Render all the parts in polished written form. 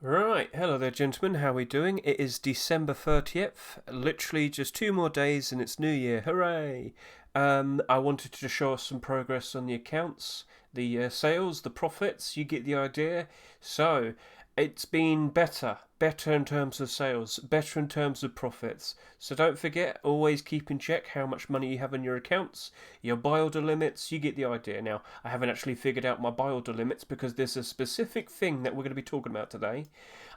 Right, hello there, gentlemen. How are we doing? It is December 30th, literally just 2 more days, and it's New Year. Hooray! I wanted to show us some progress on the accounts, the sales, the profits. You get the idea. So, it's been better in terms of sales, better in terms of profits. So, don't forget, always keep in check how much money you have in your accounts, your buy order limits. You get the idea. Now, I haven't actually figured out my buy order limits because there's a specific thing that we're going to be talking about today.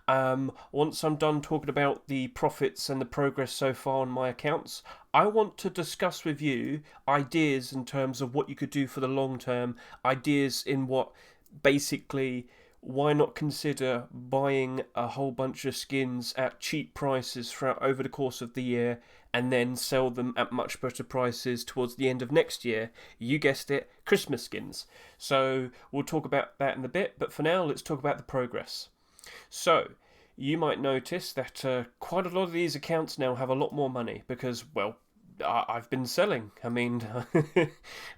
Once I'm done talking about the profits and the progress so far on my accounts, I want to discuss with you ideas in terms of what you could do for the long term, ideas in what basically why not consider buying a whole bunch of skins at cheap prices throughout over the course of the year and then sell them at much better prices towards the end of next year. You guessed it, Christmas skins. So we'll talk about that in a bit, but for now let's talk about the progress. So, you might notice that quite a lot of these accounts now have a lot more money because, well, I've been selling. I mean,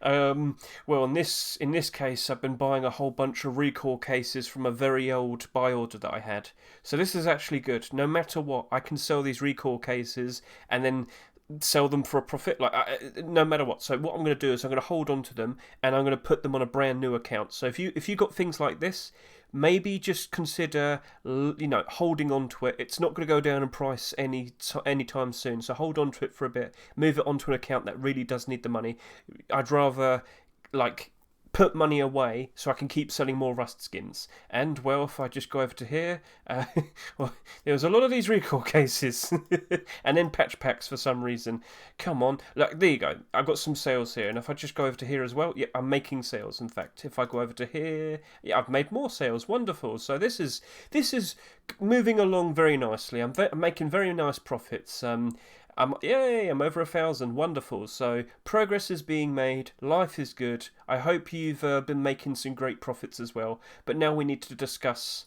well, in this case, I've been buying a whole bunch of recall cases from a very old buy order that I had. So this is actually good. No matter what, I can sell these recall cases and then sell them for a profit. No matter what. So what I'm going to do is I'm going to hold on to them and I'm going to put them on a brand new account. So if you got things like this, maybe just consider holding on to it. It's not going to go down in price anytime soon. So hold on to it for a bit. Move it onto an account that really does need the money. I'd rather like put money away so I can keep selling more Rust skins. And, well, if I just go over to here, well, there was a lot of these recall cases. And then patch packs for some reason. Come on. Like, there you go. I've got some sales here. And if I just go over to here as well, yeah, I'm making sales, in fact. If I go over to here, yeah, I've made more sales. Wonderful. So this is moving along very nicely. I'm making very nice profits. Yay, I'm over 1,000. Wonderful. So progress is being made. Life is good. I hope you've been making some great profits as well. But now we need to discuss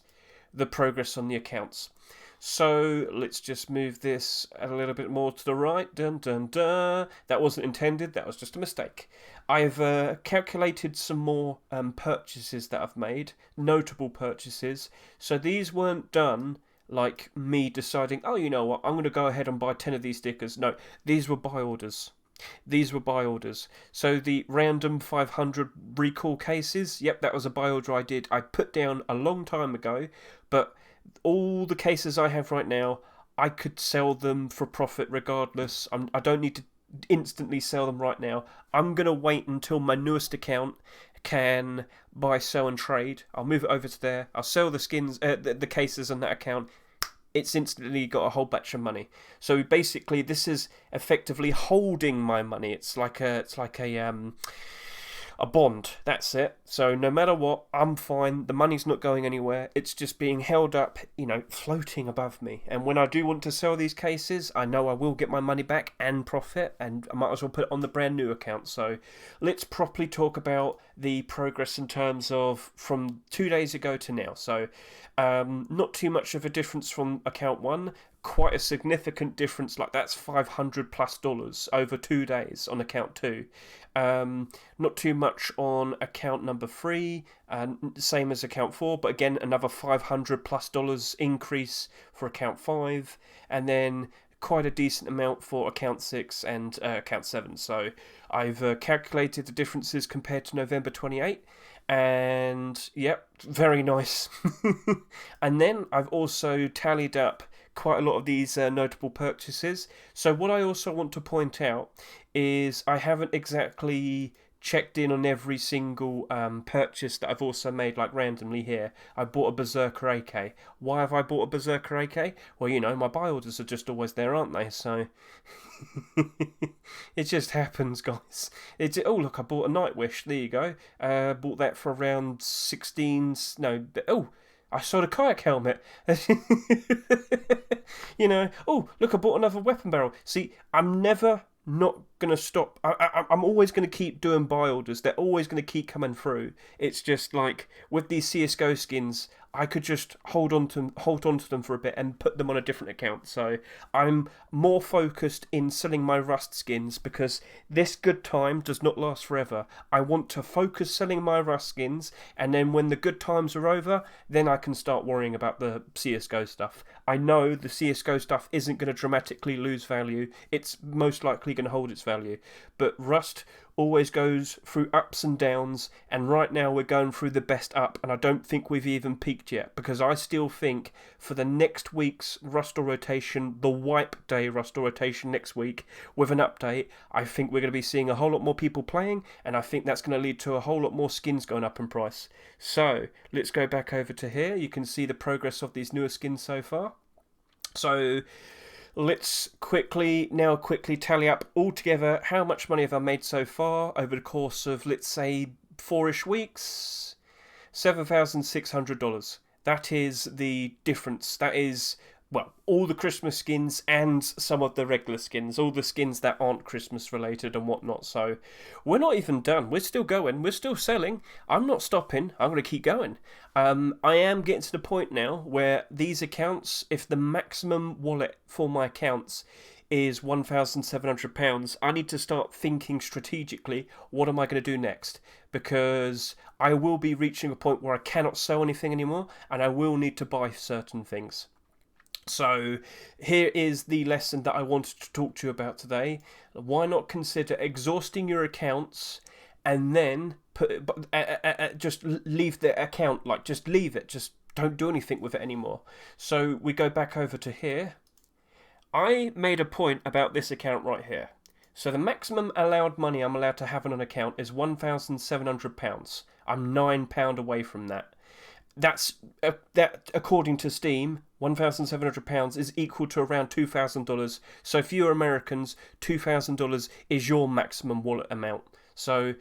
the progress on the accounts. So let's just move this a little bit more to the right. Dun dun dun. That wasn't intended. That was just a mistake. I've calculated some more purchases that I've made, notable purchases. So these weren't done like me deciding, oh, you know what, I'm going to go ahead and buy 10 of these stickers. No, these were buy orders. These were buy orders. So the random 500 recall cases, yep, that was a buy order I did. I put down a long time ago, but all the cases I have right now, I could sell them for profit regardless. I don't need to instantly sell them right now. I'm going to wait until my newest account can buy, sell, and trade. I'll move it over to there. I'll sell the skins, the cases on that account. It's instantly got a whole batch of money. So basically, this is effectively holding my money. It's like a bond. That's it. So no matter what, I'm fine. The money's not going anywhere. It's just being held up, floating above me. And when I do want to sell these cases, I know I will get my money back and profit, and I might as well put it on the brand new account. So let's properly talk about the progress in terms of from 2 days ago to now. So not too much of a difference from account one. Quite a significant difference, like that's $500+ over 2 days on account two. Not too much on account number three, same as account four, but again another $500+ increase for account five, and then quite a decent amount for account 6 and account 7. So I've calculated the differences compared to November 28, and yep, very nice. And then I've also tallied up quite a lot of these notable purchases. So what I also want to point out is I haven't exactly checked in on every single purchase that I've also made, like randomly here. I bought a Berserker AK. Why have I bought a Berserker AK? Well, my buy orders are just always there, aren't they? So it just happens, guys. Oh, look, I bought a Nightwish. There you go. Bought that for around 16. No, oh, I sold a kayak helmet. Oh, look, I bought another weapon barrel. See, I'm never not going to stop. I'm always going to keep doing buy orders. They're always going to keep coming through. It's just like with these CSGO skins, I could just hold on to them for a bit and put them on a different account. So I'm more focused in selling my Rust skins because this good time does not last forever. I want to focus selling my Rust skins, and then when the good times are over, then I can start worrying about the CSGO stuff. I know the CSGO stuff isn't going to dramatically lose value. It's most likely going to hold its value. But Rust always goes through ups and downs, and right now we're going through the best up, and I don't think we've even peaked yet, because I still think for the next week's Rustle rotation, the wipe day Rustle rotation next week, with an update, I think we're going to be seeing a whole lot more people playing, and I think that's going to lead to a whole lot more skins going up in price. So let's go back over to here. You can see the progress of these newer skins so far. So let's quickly tally up all together how much money have I made so far over the course of, let's say, 4-ish weeks. $7,600. That is the difference. That is, well, all the Christmas skins and some of the regular skins, all the skins that aren't Christmas related and whatnot. So we're not even done. We're still going. We're still selling. I'm not stopping. I'm going to keep going. I am getting to the point now where these accounts, if the maximum wallet for my accounts is £1,700, I need to start thinking strategically, what am I going to do next? Because I will be reaching a point where I cannot sell anything anymore, and I will need to buy certain things. So here is the lesson that I wanted to talk to you about today. Why not consider exhausting your accounts and then just leave the account, like just leave it, just don't do anything with it anymore. So we go back over to here. I made a point about this account right here. So the maximum allowed money I'm allowed to have on an account is £1,700. I'm £9 away from that. That according to Steam, £1,700 is equal to around $2,000. So for you Americans, $2,000 is your maximum wallet amount. So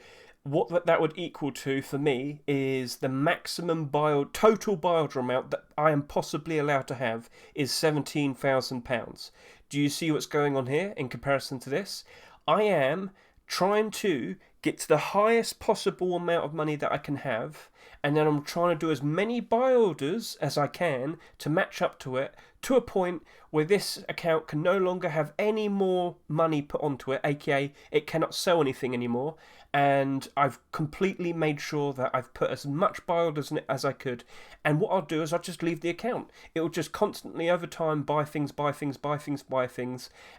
what that would equal to for me is the maximum total builder amount that I am possibly allowed to have is £17,000. Do you see what's going on here in comparison to this? I am trying to get to the highest possible amount of money that I can have, and then I'm trying to do as many buy orders as I can to match up to it, to a point where this account can no longer have any more money put onto it, aka it cannot sell anything anymore. And I've completely made sure that I've put as much buy orders in it as I could. And what I'll do is I'll just leave the account. It will just constantly over time buy things,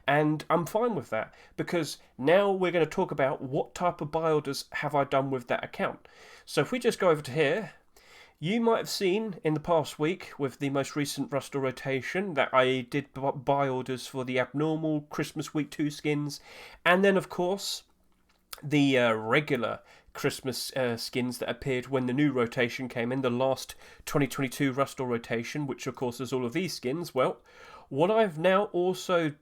and I'm fine with that, because now we're going to talk about what type of buy orders have I done with that account. So if we just go over to here, you might have seen in the past week with the most recent Rustle rotation that I did buy orders for the abnormal Christmas Week 2 skins, and then of course the regular Christmas skins that appeared when the new rotation came in, the last 2022 Rustle rotation, which of course is all of these skins. Well, what I've now also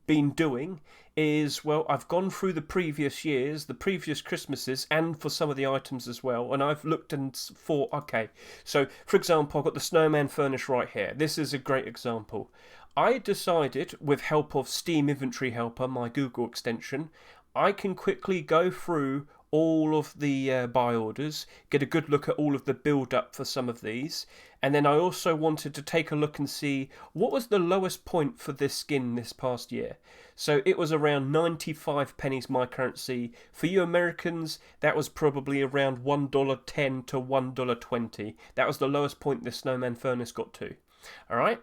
been doing is, well, I've gone through the previous years, the previous Christmases, and for some of the items as well, and I've looked and thought, okay, so for example, I've got the Snowman Furnace right here. This is a great example. I decided, with help of Steam Inventory Helper, my Google extension, I can quickly go through all of the buy orders, get a good look at all of the build up for some of these, and then I also wanted to take a look and see what was the lowest point for this skin this past year. So it was around 95 pennies my currency. For you Americans, that was probably around $1.10 to $1.20. That was the lowest point this Snowman Furnace got to. Alright?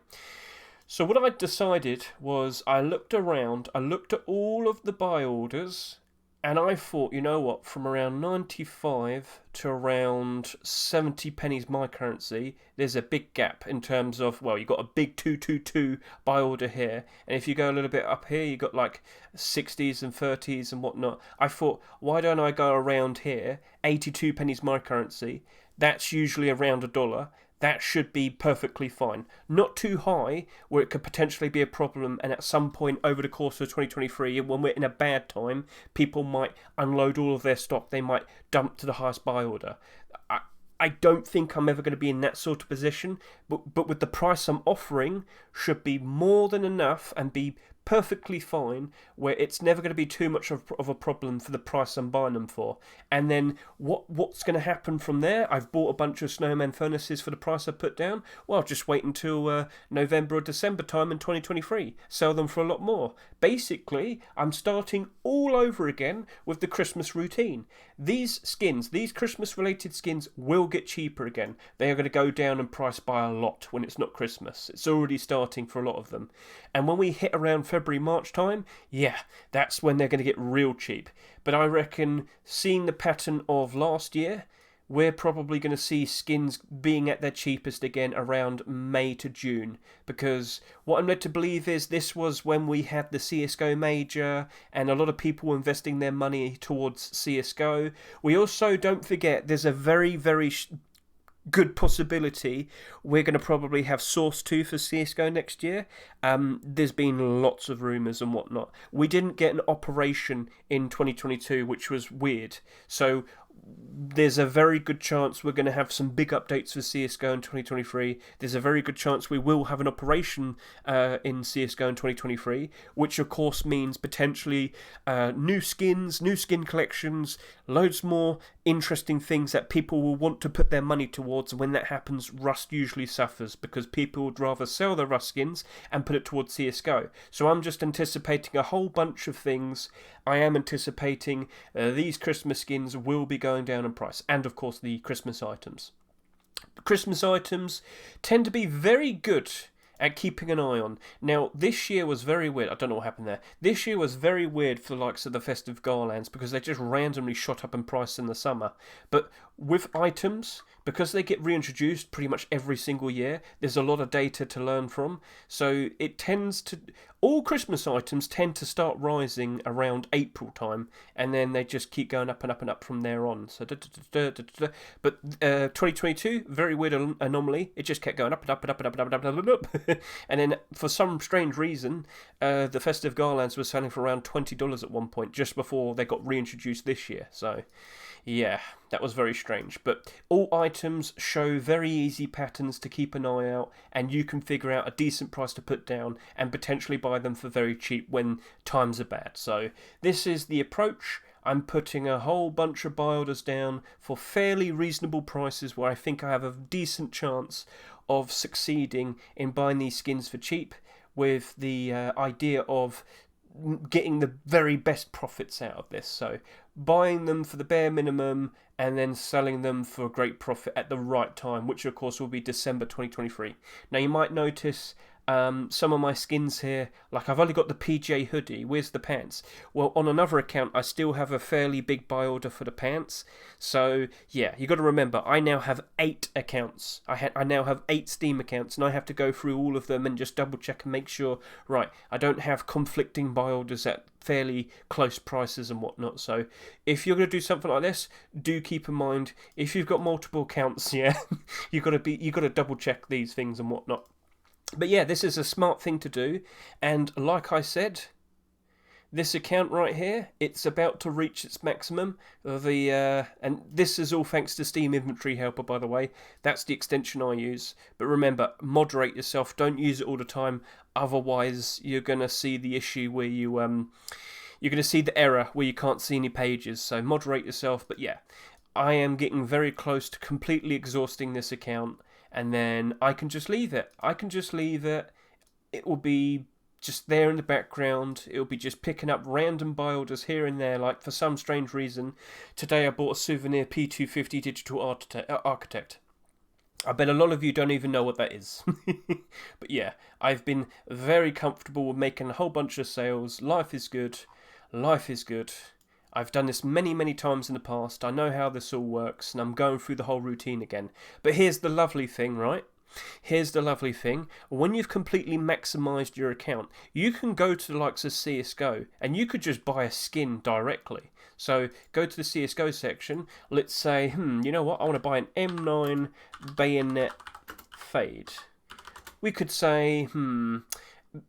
So what I decided was I looked around, I looked at all of the buy orders, and I thought, you know what, from around 95 to around 70 pennies my currency, there's a big gap in terms of, well, you've got a big 222 buy order here, and if you go a little bit up here, you've got like 60s and 30s and whatnot. I thought, why don't I go around here, 82 pennies my currency, that's usually around $1. That should be perfectly fine. Not too high, where it could potentially be a problem, and at some point over the course of 2023, when we're in a bad time, people might unload all of their stock. They might dump to the highest buy order. I don't think I'm ever going to be in that sort of position, but with the price I'm offering, should be more than enough and be perfectly fine, where it's never going to be too much of a problem for the price I'm buying them for. And then what's going to happen from there? I've bought a bunch of snowman furnaces for the price I put down. Well, I'll just wait until November or December time in 2023. Sell them for a lot more. Basically, I'm starting all over again with the Christmas routine. These skins, these Christmas related skins, will get cheaper again. They are going to go down in price by a lot when it's not Christmas. It's already starting for a lot of them. And when we hit around February, March time, yeah, that's when they're going to get real cheap. But I reckon, seeing the pattern of last year, we're probably going to see skins being at their cheapest again around May to June, because what I'm led to believe is this was when we had the CSGO major and a lot of people were investing their money towards CSGO. We also, don't forget, there's a very, very good possibility we're going to probably have Source 2 for CSGO next year. There's been lots of rumours and whatnot. We didn't get an operation in 2022, which was weird. So there's a very good chance we're going to have some big updates for CSGO in 2023. There's a very good chance we will have an operation in CSGO in 2023, which of course means potentially new skins, new skin collections, loads more interesting things that people will want to put their money towards. And when that happens, Rust usually suffers because people would rather sell their Rust skins and put it towards CSGO. So I'm just anticipating a whole bunch of things. I am anticipating these Christmas skins will be going down in price, and of course the Christmas items. Christmas items tend to be very good at keeping an eye on. Now, this year was very weird. I don't know what happened there. This year was very weird for the likes of the festive garlands because they just randomly shot up in price in the summer. But with items, because they get reintroduced pretty much every single year, there's a lot of data to learn from. So it tends to... all Christmas items tend to start rising around April time, and then they just keep going up and up and up from there on. So, but 2022, very weird anomaly. It just kept going up and up and up and up and up and up and up. And then for some strange reason, the festive garlands were selling for around $20 at one point, just before they got reintroduced this year. So, yeah, that was very strange. But all items show very easy patterns to keep an eye out, and you can figure out a decent price to put down and potentially buy them for very cheap when times are bad. So this is the approach. I'm putting a whole bunch of buy orders down for fairly reasonable prices where I think I have a decent chance of succeeding in buying these skins for cheap, with the idea of getting the very best profits out of this. So buying them for the bare minimum and then selling them for a great profit at the right time, which of course will be December 2023. Now you might notice some of my skins here, like I've only got the PJ hoodie. Where's the pants? Well, on another account I still have a fairly big buy order for the pants. So yeah, you got to remember, I now have 8 accounts. I now have 8 Steam accounts, and I have to go through all of them and just double check and make sure, right, I don't have conflicting buy orders at fairly close prices and whatnot. So if you're going to do something like this, do keep in mind, if you've got multiple accounts, yeah, you got to double check these things and whatnot. But yeah, this is a smart thing to do, and like I said, this account right here, it's about to reach its maximum. And this is all thanks to Steam Inventory Helper, by the way. That's the extension I use. But remember, moderate yourself. Don't use it all the time. Otherwise, you're gonna see the issue where you're gonna see the error where you can't see any pages. So moderate yourself. But yeah, I am getting very close to completely exhausting this account. And then I can just leave it. It will be just there in the background. It will be just picking up random buy orders here and there. Like, for some strange reason, today I bought a souvenir P250 Digital Architect. I bet a lot of you don't even know what that is. But yeah, I've been very comfortable with making a whole bunch of sales. Life is good. I've done this many, many times in the past. I know how this all works, and I'm going through the whole routine again. But here's the lovely thing, right? Here's the lovely thing. When you've completely maximised your account, you can go to the likes of CSGO, and you could just buy a skin directly. So go to the CSGO section. Let's say, you know what? I want to buy an M9 Bayonet Fade. We could say,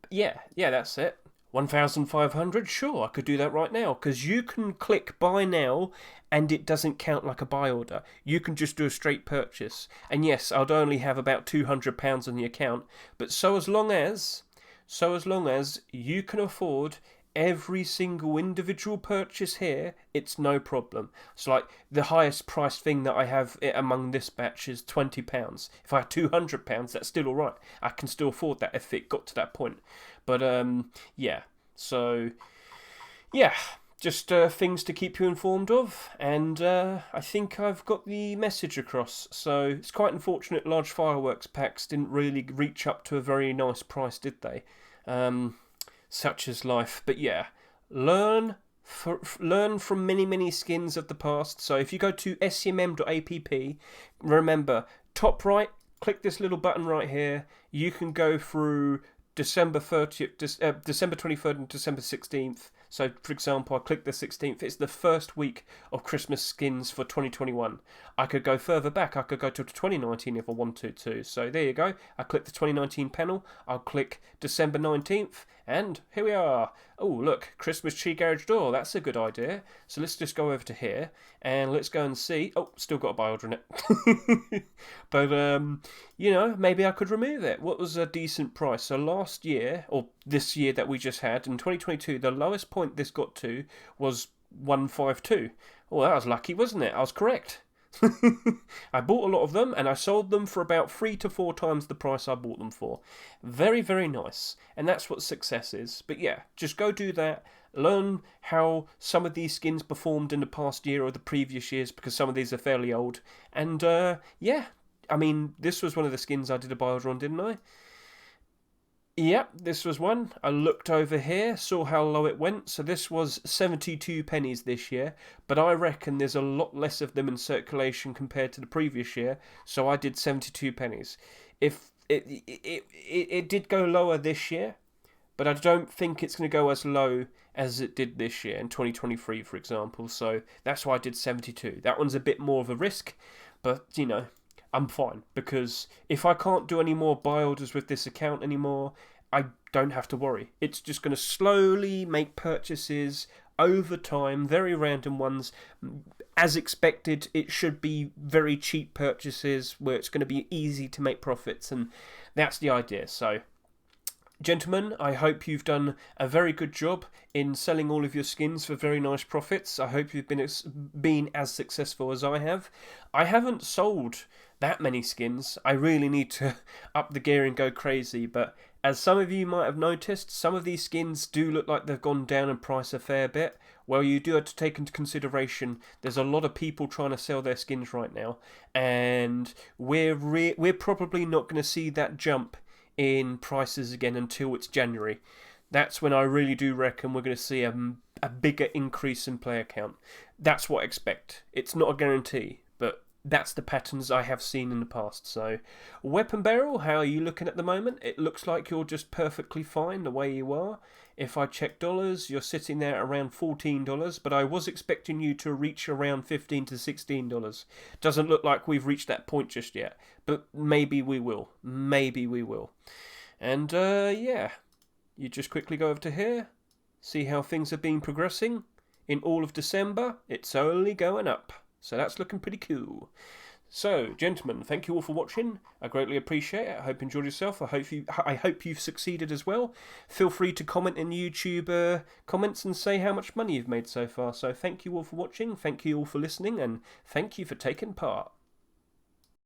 yeah, that's it. 1,500? Sure, I could do that right now, because you can click buy now and it doesn't count like a buy order. You can just do a straight purchase. And yes, I'd only have about £200 on the account, but so as long as you can afford every single individual purchase here, it's no problem. So like the highest priced thing that I have among this batch is £20. If I had £200, that's still alright. I can still afford that if it got to that point. But yeah. So yeah, just things to keep you informed of, and I think I've got the message across. So it's quite unfortunate large fireworks packs didn't really reach up to a very nice price, did they? Such is life. But yeah, learn from many skins of the past. So if you go to scmm.app, remember, top right, click this little button right here. You can go through December 30th, December 23rd and December 16th. So, for example, I click the 16th. It's the first week of Christmas skins for 2021. I could go further back. I could go to 2019 if I wanted to. So there you go. I click the 2019 panel. I'll click December 19th. And here we are. Oh, look, Christmas tree garage door. That's a good idea. So let's just go over to here and let's go and see. Oh, still got a buy order in it. But, maybe I could remove it. What was a decent price? So last year, or this year that we just had, in 2022, the lowest point this got to was 152. Oh, that was lucky, wasn't it? I was correct. I bought a lot of them and I sold them for about 3 to 4 times the price I bought them for. Very, very nice. And that's what success is. But yeah, just go do that. Learn how some of these skins performed in the past year or the previous years, because some of these are fairly old. And yeah, I mean, this was one of the skins I did a buy order on, didn't I? Yep, this was one. I looked over here, saw how low it went. So this was 72 pennies this year, but I reckon there's a lot less of them in circulation compared to the previous year. So I did 72 pennies. If it did go lower this year, but I don't think it's going to go as low as it did this year in 2023, for example. So that's why I did 72. That one's a bit more of a risk, but I'm fine, because if I can't do any more buy orders with this account anymore, I don't have to worry. It's just going to slowly make purchases over time, very random ones. As expected, it should be very cheap purchases where it's going to be easy to make profits, and that's the idea. So, gentlemen, I hope you've done a very good job in selling all of your skins for very nice profits. I hope you've been as successful as I have. I haven't sold that many skins. I really need to up the gear and go crazy, but as some of you might have noticed, some of these skins do look like they've gone down in price a fair bit. Well, you do have to take into consideration there's a lot of people trying to sell their skins right now, and we're probably not going to see that jump in prices again until it's January. That's when I really do reckon we're going to see a bigger increase in player count. That's what I expect. It's not a guarantee, but that's the patterns I have seen in the past. So, Weapon Barrel, how are you looking at the moment? It looks like you're just perfectly fine the way you are. If I check dollars, you're sitting there at around $14, but I was expecting you to reach around $15 to $16. Doesn't look like we've reached that point just yet, but maybe we will. Maybe we will. And yeah, you just quickly go over to here, see how things have been progressing. In all of December, it's only going up. So that's looking pretty cool. So, gentlemen, thank you all for watching. I greatly appreciate it. I hope you enjoyed yourself. I hope you've succeeded as well. Feel free to comment in the YouTube comments and say how much money you've made so far. So thank you all for watching. Thank you all for listening. And thank you for taking part.